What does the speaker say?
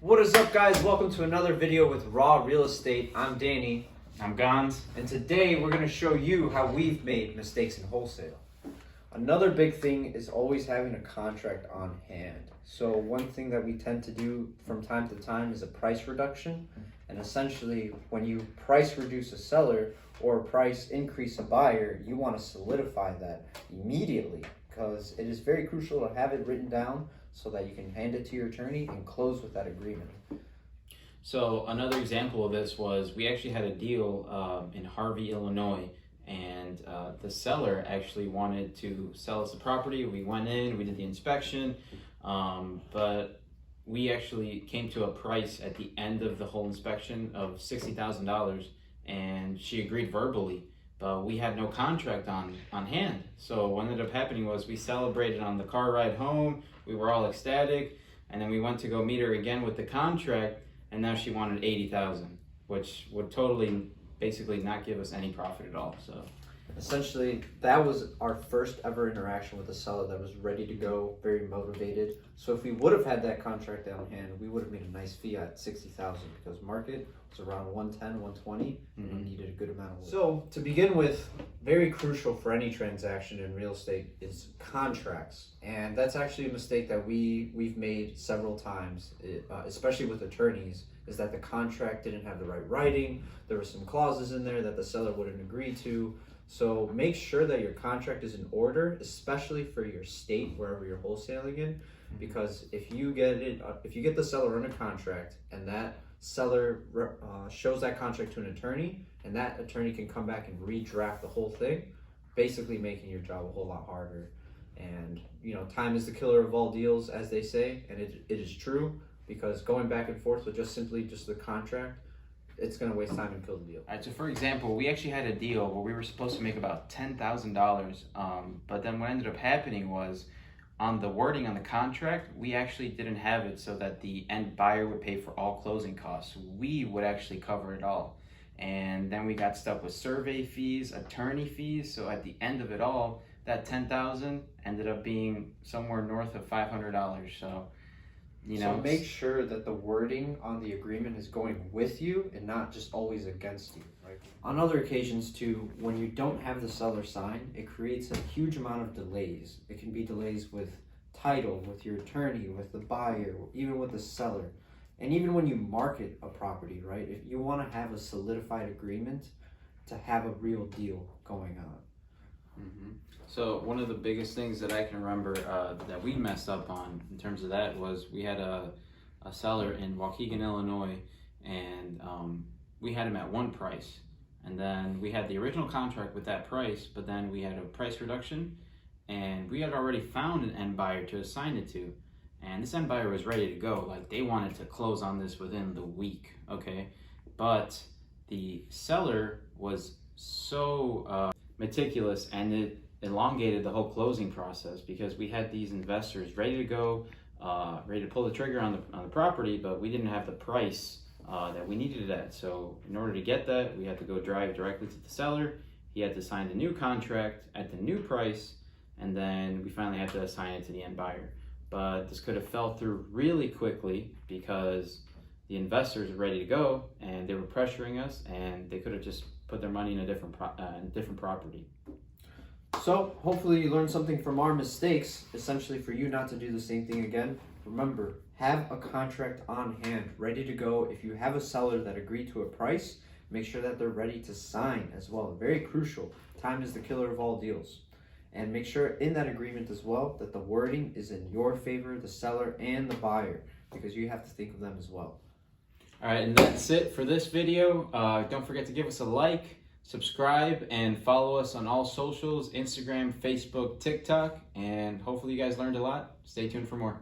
What is up, guys? Welcome to another video with Raw Real Estate. I'm Danny. I'm Gons. And today we're going to show you how we've made mistakes in wholesale. Another big thing is always having a contract on hand. So one thing that we tend to do from time to time is a price reduction. And essentially, when you price reduce a seller or price increase a buyer, you want to solidify that immediately, because it is very crucial to have it written down so that you can hand it to your attorney and close with that agreement. So another example of this was we actually had a deal in Harvey, Illinois, and the seller actually wanted to sell us the property. We went in, we did the inspection, but we actually came to a price at the end of the whole inspection of $60,000, and she agreed verbally, but we had no contract on hand. So what ended up happening was we celebrated on the car ride home. We were all ecstatic, and then we went to go meet her again with the contract, and now she wanted $80,000, which would totally basically not give us any profit at all. So essentially, that was our first ever interaction with a seller that was ready to go, very motivated. So if we would have had that contract on hand, we would have made a nice fee at $60,000, because market was around 110, 120, and we needed a good amount of work. So to begin with, very crucial for any transaction in real estate is contracts. And that's actually a mistake that we've made several times, especially with attorneys, is that the contract didn't have the right writing. There were some clauses in there that the seller wouldn't agree to. So make sure that your contract is in order, especially for your state, wherever you're wholesaling in, because if you get the seller under contract and that seller shows that contract to an attorney, and that attorney can come back and redraft the whole thing, basically making your job a whole lot harder. And time is the killer of all deals, as they say, and it is true, because going back and forth with just the contract, it's going to waste time and kill the deal. all right, so for example, we actually had a deal where we were supposed to make about $10,000, but then what ended up happening was, on the wording on the contract, we actually didn't have it so that the end buyer would pay for all closing costs. We would actually cover it all. And then we got stuck with survey fees, attorney fees. So at the end of it all, that $10,000 ended up being somewhere north of $500. So, So make sure that the wording on the agreement is going with you and not just always against you. Right? On other occasions too, when you don't have the seller sign, it creates a huge amount of delays. It can be delays with title, with your attorney, with the buyer, even with the seller. And even when you market a property, right? If you want to have a solidified agreement to have a real deal going on. So one of the biggest things that I can remember that we messed up on in terms of that was we had a seller in Waukegan, Illinois, and we had him at one price, and then we had the original contract with that price, but then we had a price reduction, and we had already found an end buyer to assign it to, and this end buyer was ready to go. Like, they wanted to close on this within the week, okay? But the seller was so meticulous, and it elongated the whole closing process, because we had these investors ready to go, ready to pull the trigger on the property, but we didn't have the price that we needed it at. So in order to get that, we had to go drive directly to the seller. He had to sign the new contract at the new price, and then we finally had to assign it to the end buyer. But this could have fell through really quickly, because the investors were ready to go and they were pressuring us, and they could have just put their money in a different property. So hopefully you learned something from our mistakes, essentially for you not to do the same thing again. Remember, have a contract on hand, ready to go. If you have a seller that agreed to a price, make sure that they're ready to sign as well. Very crucial. Time is the killer of all deals. And make sure in that agreement as well that the wording is in your favor, the seller and the buyer, because you have to think of them as well. All right, and that's it for this video. Don't forget to give us a like, subscribe, and follow us on all socials, Instagram, Facebook, TikTok, and hopefully you guys learned a lot. Stay tuned for more.